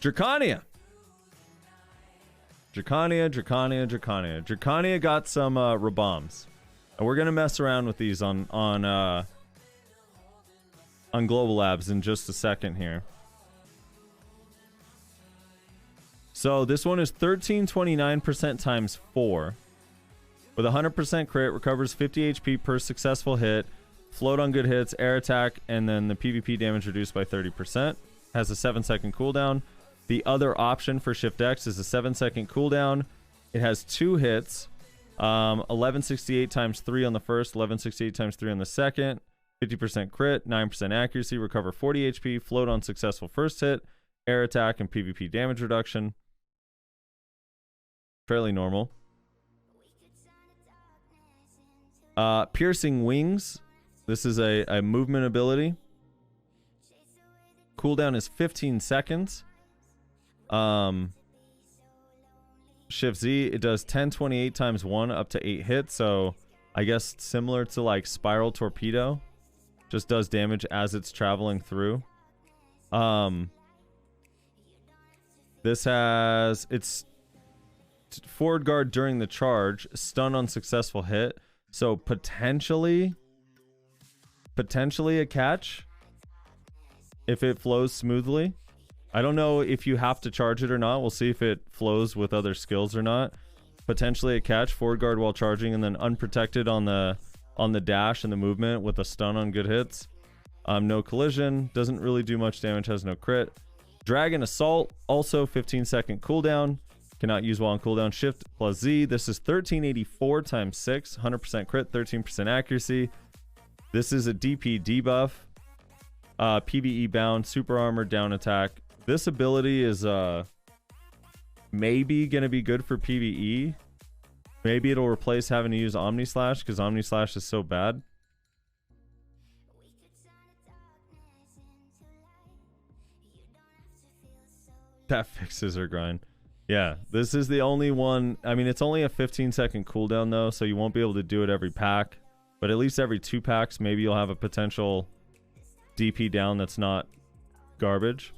Drakania. Drakania got some Rabams. And we're gonna mess around with these on Global Labs in just a second here. So this one is 1329% times 4. With 100% crit, recovers 50 HP per successful hit, float on good hits, air attack, and then the PvP damage reduced by 30%. Has a 7-second cooldown. The other option for Shift X is a 7-second cooldown. It has 2 hits. 1168 times 3 on the first, 1168 times 3 on the second. 50% crit, 9% accuracy, recover 40 HP, float on successful first hit, air attack, and PvP damage reduction. Fairly normal. Piercing Wings. This is a movement ability. Cooldown is 15 seconds. Shift Z, it does 1028 times 1 up to 8 hits. So I guess similar to like Spiral Torpedo. Just does damage as it's traveling through. This has, it's forward guard during the charge, stun on successful hit. So potentially a catch if it flows smoothly. I don't know if you have to charge it or not. We'll see if it flows with other skills or not. Potentially a catch, forward guard while charging, and then unprotected on the dash and the movement with a stun on good hits. No collision, doesn't really do much damage, has no crit. Dragon Assault, also 15-second cooldown. Cannot use while on cooldown. Shift plus Z. This is 1384 times 6. 100% crit, 13% accuracy. This is a DP debuff. PvE bound, super armor, down attack. This ability is maybe going to be good for PvE. Maybe it'll replace having to use Omni Slash because Omni Slash is so bad. That fixes her grind. Yeah, this is the only one. I mean, it's only a 15-second cooldown though, so you won't be able to do it every pack. But at least every 2 packs, maybe you'll have a potential DP down that's not garbage.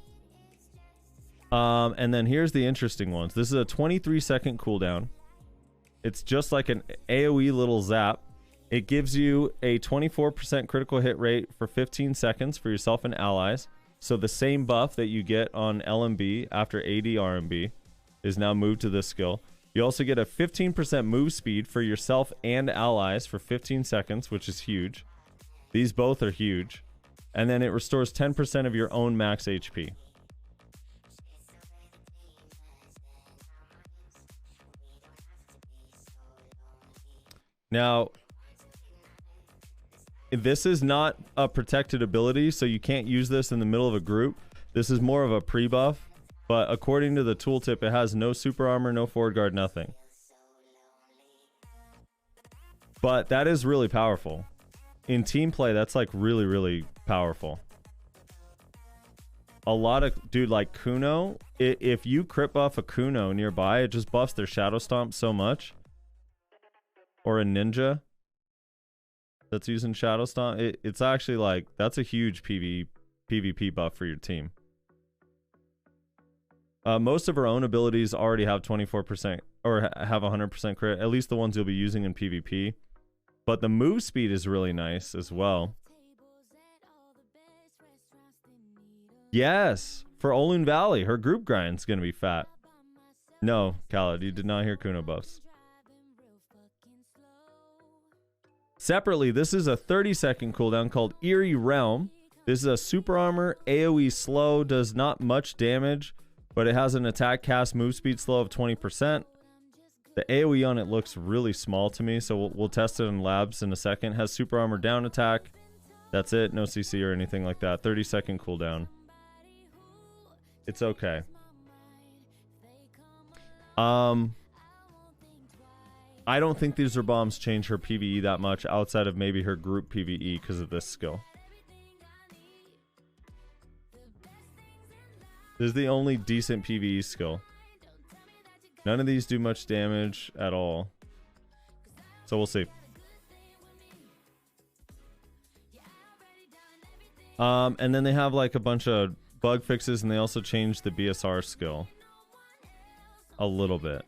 And then here's the interesting ones. This is a 23-second cooldown. It's just like an AoE little zap. It gives you a 24% critical hit rate for 15 seconds for yourself and allies. So the same buff that you get on LMB after AD RMB is now moved to this skill. You also get a 15% move speed for yourself and allies for 15 seconds, which is huge. These both are huge. And then it restores 10% of your own max HP. Now, this is not a protected ability, so you can't use this in the middle of a group. This is more of a pre-buff, but according to the tooltip, it has no super armor, no forward guard, nothing. But that is really powerful. In team play, that's like really, really powerful. A lot of, dude, like Kuno, if you crit buff a Kuno nearby, it just buffs their Shadow Stomp so much. Or a ninja that's using Shadow Stomp. It's actually like, that's a huge PvP buff for your team. Most of her own abilities already have 24% or have 100% crit, at least the ones you'll be using in PvP. But the move speed is really nice as well. Yes, for Olun Valley, her group grind's gonna be fat. No, Khaled, you did not hear Kuno buffs. Separately, this is a 30-second cooldown called Eerie Realm. This is a super armor, AoE slow, does not much damage, but it has an attack cast move speed slow of 20%. The AoE on it looks really small to me, so we'll test it in labs in a second. Has super armor down attack. That's it, no CC or anything like that. 30-second cooldown. It's okay. I don't think these bombs change her PvE that much outside of maybe her group PvE because of this skill. This is the only decent PvE skill. None of these do much damage at all. So we'll see. And then they have like a bunch of bug fixes, and they also changed the BSR skill a little bit.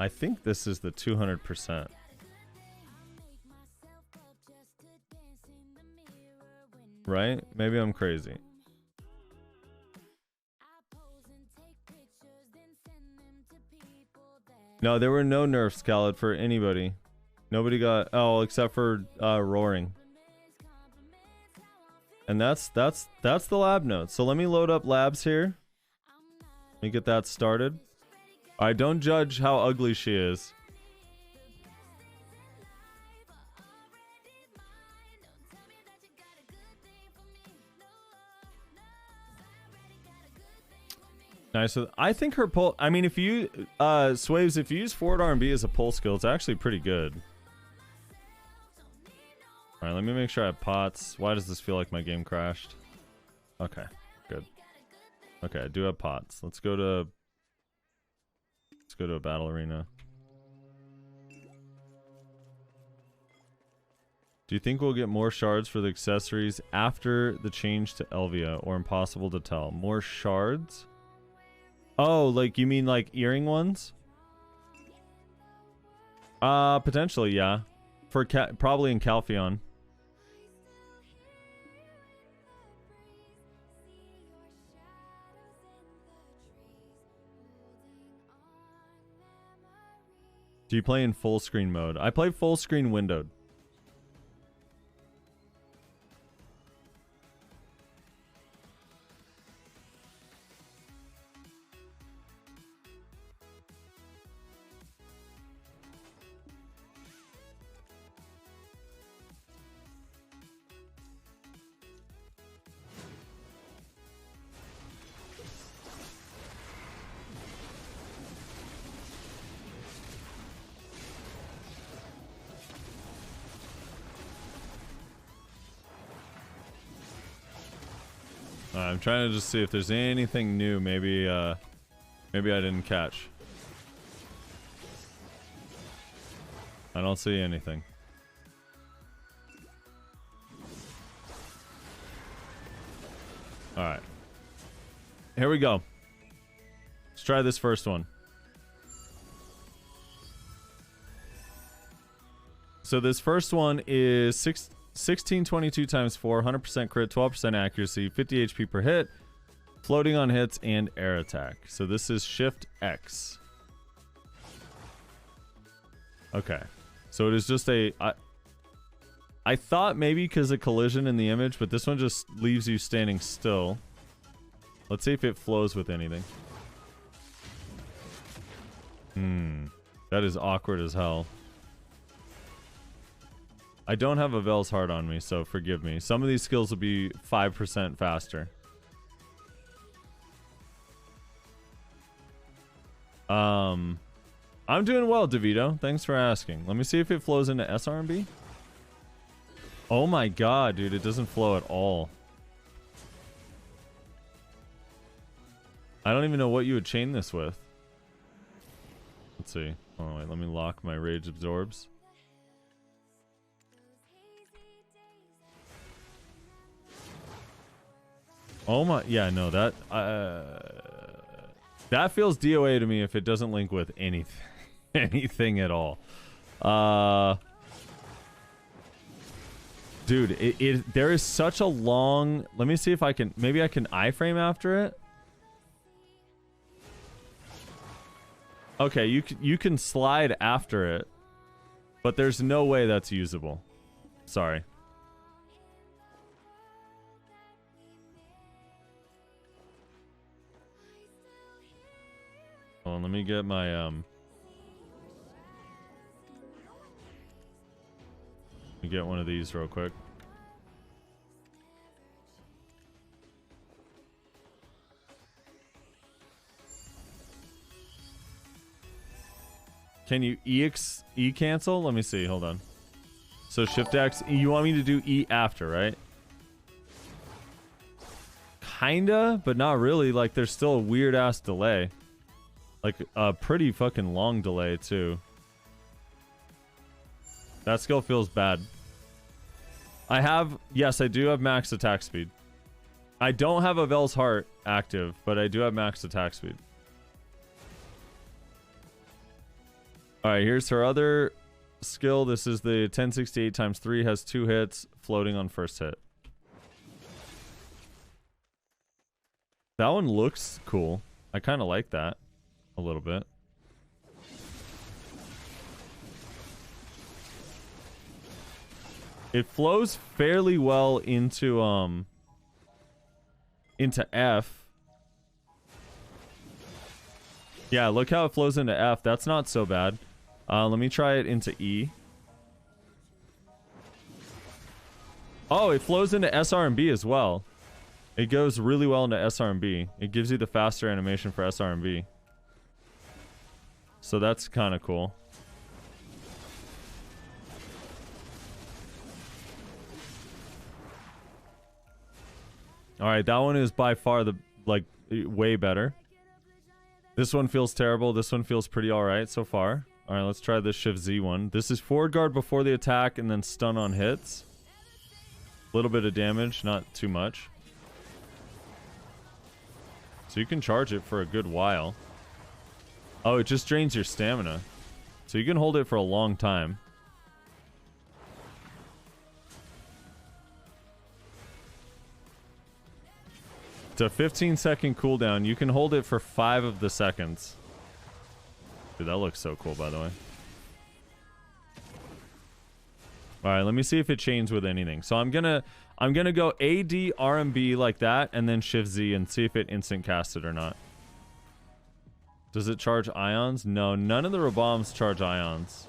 I think this is the 200%. Right? Maybe I'm crazy. No, there were no nerfs, Khaled, for anybody. Nobody got, oh, except for roaring. And that's the lab notes. So let me load up labs here. Let me get that started. Alright, don't judge how ugly she is. Nice. So I think her pull, I mean, if you Swaves, if you use forward R&B as a pull skill, it's actually pretty good. Alright, let me make sure I have pots. Why does this feel like my game crashed? Okay, good. Okay, I do have pots. Let's go to a battle arena. Do you think we'll get more shards for the accessories after the change to Elvia, or impossible to tell? More shards? Oh, like you mean like earring ones? Potentially, yeah. For probably in Calpheon. Do you play in full screen mode? I play full screen windowed. I'm trying to just see if there's anything new. Maybe maybe I didn't catch. I don't see anything. Alright. Here we go. Let's try this first one. So this first one is 1622 times 4, 100% crit, 12% accuracy, 50 HP per hit, floating on hits, and air attack. So this is Shift X. Okay. So it is just a... I thought maybe because of collision in the image, but this one just leaves you standing still. Let's see if it flows with anything. That is awkward as hell. I don't have a Vel's Heart on me, so forgive me. Some of these skills will be 5% faster. I'm doing well, DeVito. Thanks for asking. Let me see if it flows into SRB. Oh my god, dude. It doesn't flow at all. I don't even know what you would chain this with. Let's see. Oh, wait. Let me lock my Rage Absorbs. Oh my, yeah, no, that feels DOA to me if it doesn't link with anything, anything at all. Dude, there is such a long, let me see if I can, maybe I can iframe after it. Okay, you can slide after it, but there's no way that's usable. Sorry. Hold on, let me get my let me get one of these real quick. Can you E cancel? Let me see, hold on. So Shift X, you want me to do E after, right? Kinda, but not really. Like, there's still a weird ass delay. Like, a pretty fucking long delay, too. That skill feels bad. Yes, I do have max attack speed. I don't have Avel's Heart active, but I do have max attack speed. Alright, here's her other skill. This is the 1068 times 3, has 2 hits, floating on first hit. That one looks cool. I kind of like that a little bit. It flows fairly well into F. Yeah, look how it flows into F. That's not so bad. Let me try it into E. Oh, it flows into SR and B as well. It goes really well into SR and B. It gives you the faster animation for SR and B. So that's kind of cool. Alright, that one is by far the, like, way better. This one feels terrible. This one feels pretty alright so far. Alright, let's try this Shift Z one. This is forward guard before the attack and then stun on hits. A little bit of damage, not too much. So you can charge it for a good while. Oh, it just drains your stamina. So you can hold it for a long time. It's a 15-second cooldown. You can hold it for 5 of the seconds. Dude, that looks so cool, by the way. Alright, let me see if it chains with anything. So I'm gonna go AD, RMB like that, and then Shift Z and see if it instant casts it or not. Does it charge ions? No, none of the Rabams charge ions.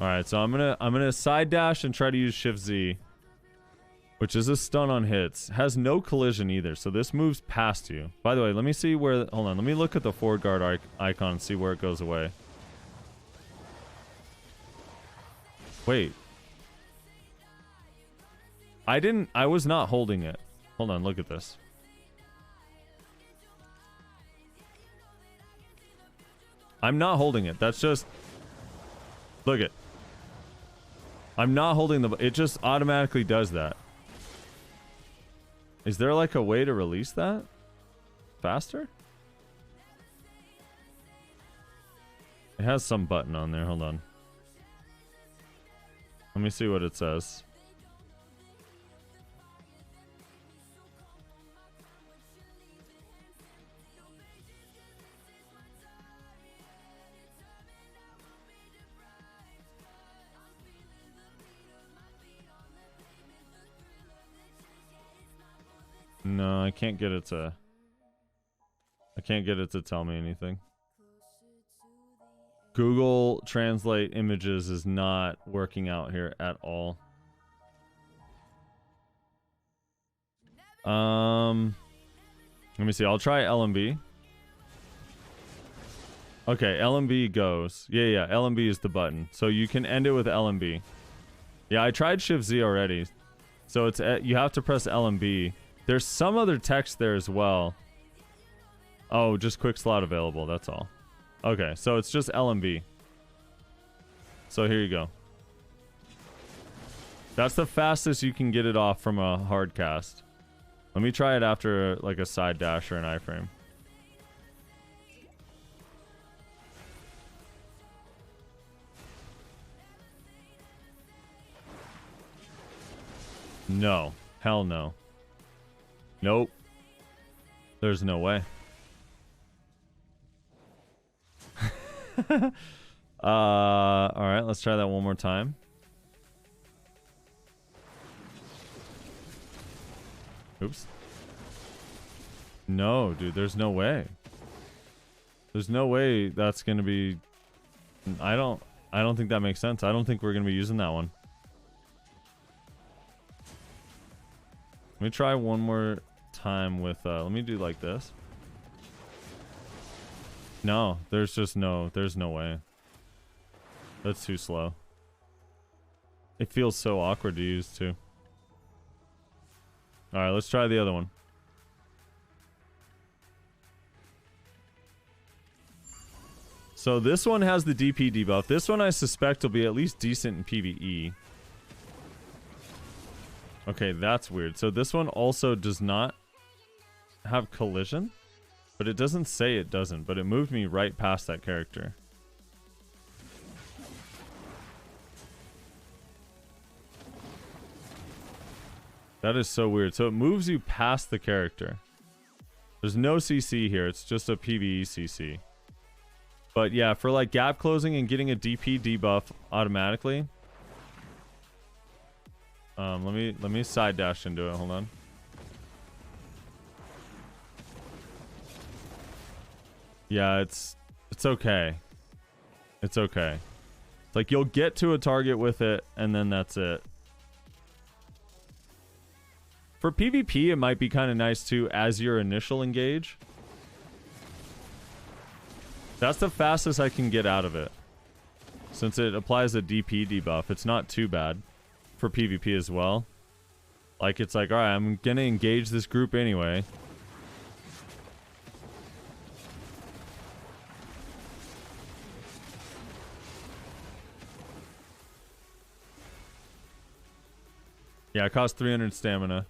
Alright, so I'm gonna side dash and try to use Shift Z, which is a stun on hits. Has no collision either, so this moves past you. By the way, let me see where... Hold on, let me look at the forward guard icon and see where it goes away. Wait. I was not holding it. Hold on, look at this. I'm not holding it. That's just... Look it. I'm not holding the... It just automatically does that. Is there like a way to release that faster? It has some button on there. Hold on. Let me see what it says. No, I can't get it to... I can't get it to tell me anything. Google Translate images is not working out here at all. Let me see. I'll try LMB. Okay, LMB goes. Yeah, LMB is the button. So you can end it with LMB. Yeah, I tried Shift Z already. So it's you have to press LMB. There's some other text there as well. Oh, just quick slot available, that's all. Okay, so it's just LMB. So here you go. That's the fastest you can get it off from a hard cast. Let me try it after like a side dash or an iframe. No. Hell no. Nope. There's no way. Alright, let's try that one more time. Oops. No, dude, there's no way. There's no way that's gonna be... I don't think that makes sense. I don't think we're gonna be using that one. Let me try one more time with let me do like this. No, there's no way. That's too slow. It feels so awkward to use too. Alright, let's try the other one. So this one has the DP debuff. This one I suspect will be at least decent in PvE. Okay, that's weird. So this one also does not have collision, but it doesn't say it doesn't, but it moved me right past that character. That is so weird. So it moves you past the character. There's no CC here. It's just a PvE CC. But yeah, for like gap closing and getting a DP debuff automatically. Let me side dash into it. Hold on. Yeah, it's okay. It's okay. It's like you'll get to a target with it and then that's it. For PvP, it might be kind of nice too as your initial engage. That's the fastest I can get out of it. Since it applies a DP debuff, it's not too bad for PvP as well. Like, it's like, alright, I'm gonna engage this group anyway. Yeah, it costs 300 stamina.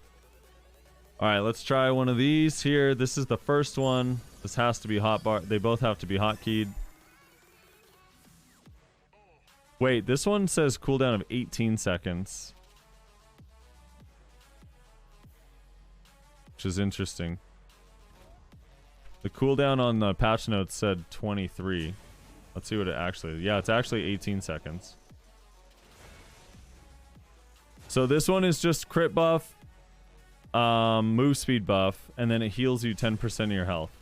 Alright, let's try one of these here. This is the first one. This has to be hotbar. They both have to be hotkeyed. Wait, this one says cooldown of 18 seconds. Which is interesting. The cooldown on the patch notes said 23. Let's see what it actually is. Yeah, it's actually 18 seconds. So this one is just crit buff, move speed buff, and then it heals you 10% of your health.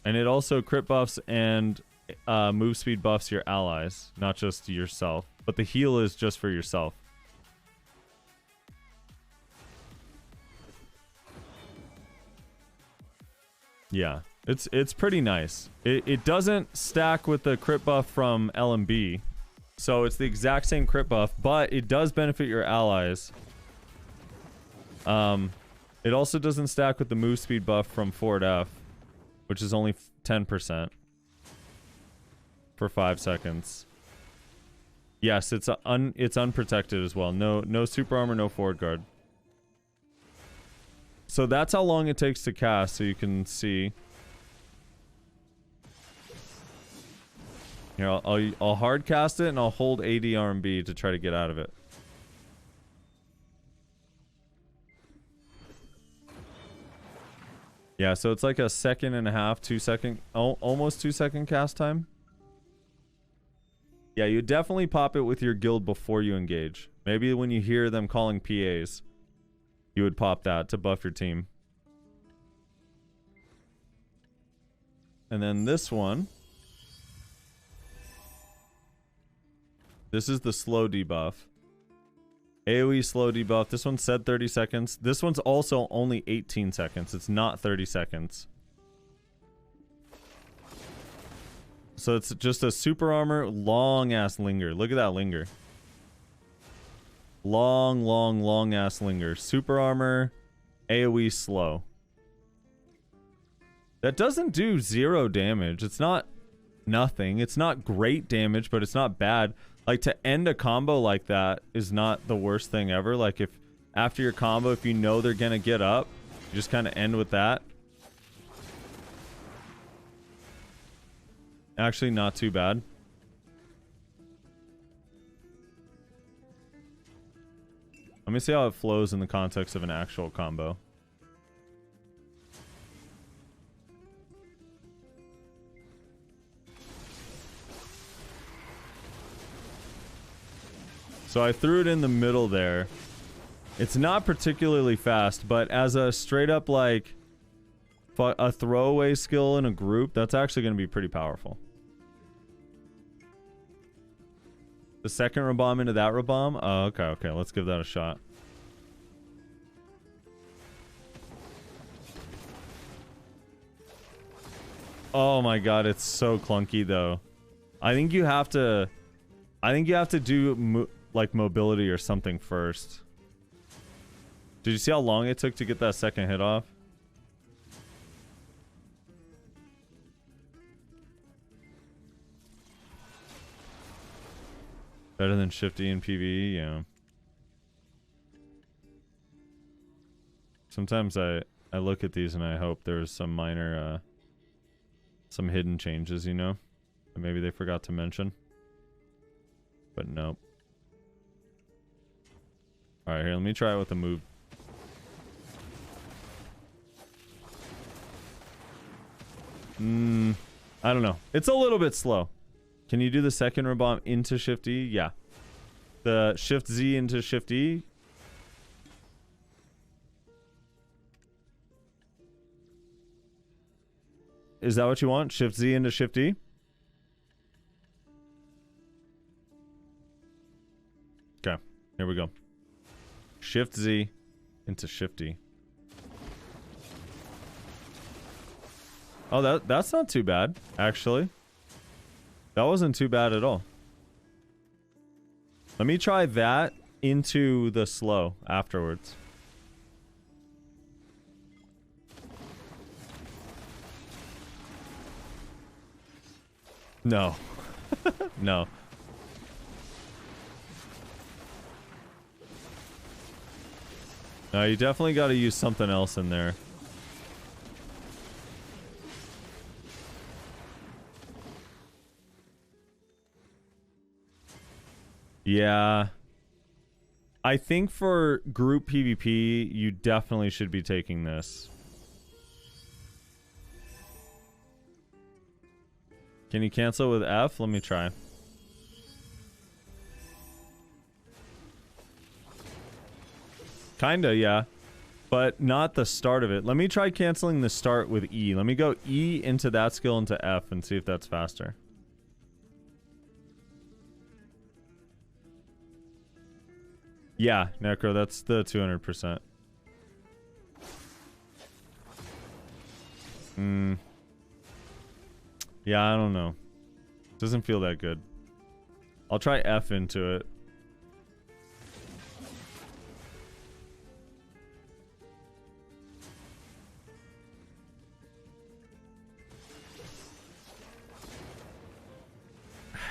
And it also crit buffs and move speed buffs your allies, not just yourself. But the heal is just for yourself. Yeah, it's pretty nice. It doesn't stack with the crit buff from LMB. So it's the exact same crit buff, but it does benefit your allies. It also doesn't stack with the move speed buff from Ford F, which is only 10% for 5 seconds. Yes, it's unprotected as well. No super armor, no forward guard. So that's how long it takes to cast, so you can see. Here, I'll hard cast it and I'll hold AD RMB to try to get out of it. Yeah, so it's like a 1.5 seconds, 2 second, almost 2 second cast time. Yeah, you definitely pop it with your guild before you engage. Maybe when you hear them calling PAs, you would pop that to buff your team. And then this one. This is the slow debuff. AoE slow debuff. This one said 30 seconds. This one's also only 18 seconds. It's not 30 seconds. So it's just a super armor, long ass linger. Look at that linger. Long ass linger. Super armor, AoE slow. That doesn't do 0 damage. It's not nothing. It's not great damage, but it's not bad. Like, to end a combo like that is not the worst thing ever. Like, if after your combo, if you know they're gonna get up, you just kind of end with that. Actually, not too bad. Let me see how it flows in the context of an actual combo. So I threw it in the middle there. It's not particularly fast, but as a straight up like a throwaway skill in a group, that's actually going to be pretty powerful. The second Rabam into that Rabam? Oh, okay. Let's give that a shot. Oh my god, it's so clunky though. I think you have to do like mobility or something first. Did you see how long it took to get that second hit off? Better than Shift E and PvE, yeah. Sometimes I look at these and I hope there's some minor, some hidden changes, you know? That maybe they forgot to mention. But nope. Alright, here, let me try it with a move. I don't know. It's a little bit slow. Can you do the second Rabam into Shift E? Yeah. The Shift Z into Shift E. Is that what you want? Shift Z into Shift E? Okay. Here we go. Shift Z into Shift E. Oh, that's not too bad, actually. That wasn't too bad at all. Let me try that into the slow afterwards. No. No. No, you definitely got to use something else in there. Yeah. I think for group PvP, you definitely should be taking this. Can you cancel with F? Let me try. Kinda, yeah. But not the start of it. Let me try canceling the start with E. Let me go E into that skill into F and see if that's faster. Yeah, Necro, that's the 200%. Yeah, I don't know. Doesn't feel that good. I'll try F into it.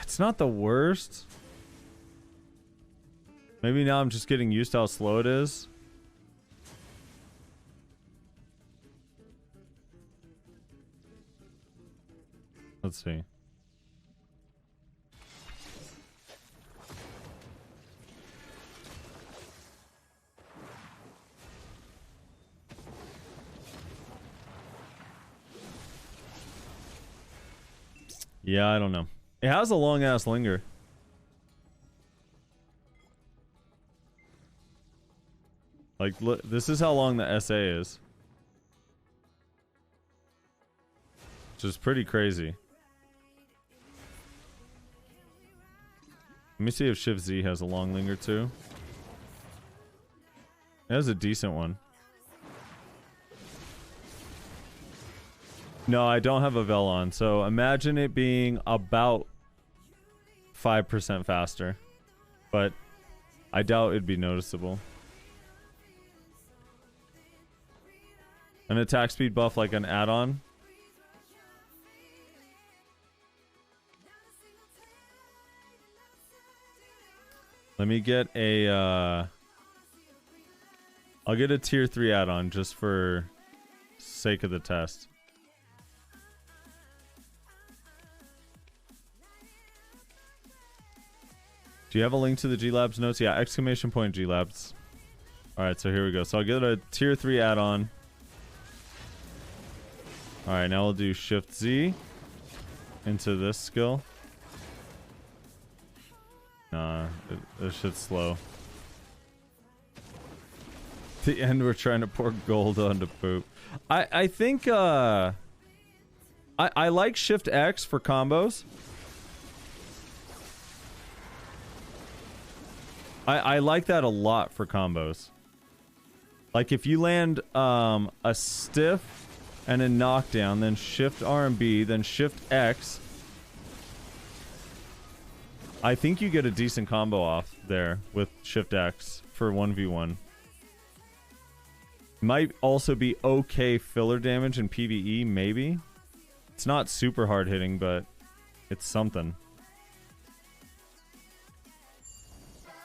It's not the worst. Maybe now I'm just getting used to how slow it is. Let's see. Yeah, I don't know. It has a long ass linger. Like, look, this is how long the SA is. Which is pretty crazy. Let me see if Shift Z has a long linger too. It has a decent one. No, I don't have a Vel on, so imagine it being about 5% faster. But I doubt it'd be noticeable. An attack speed buff like an add-on. Let me get a I'll get a tier 3 add-on just for sake of the test. Do you have a link to the G Labs notes? Yeah, exclamation point G Labs. Alright, so here we go. So I'll get a tier 3 add-on. Alright, now we'll do Shift Z into this skill. Nah, this shit's slow. The end, we're trying to pour gold onto poop. I think I like Shift X for combos. I like that a lot for combos. Like if you land a stiff and a knockdown, then Shift R and B, then Shift X, I think you get a decent combo off there with Shift X for 1v1. Might also be okay filler damage in PvE, maybe. It's not super hard hitting, but it's something.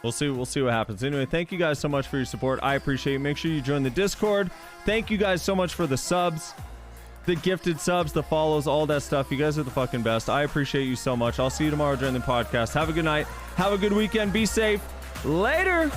We'll see what happens. Anyway, thank you guys so much for your support. I appreciate it. Make sure you join the Discord. Thank you guys so much for the subs, the gifted subs, the follows, all that stuff. You guys are the fucking best. I appreciate you so much. I'll see you tomorrow during the podcast. Have a good night. Have a good weekend. Be safe. Later.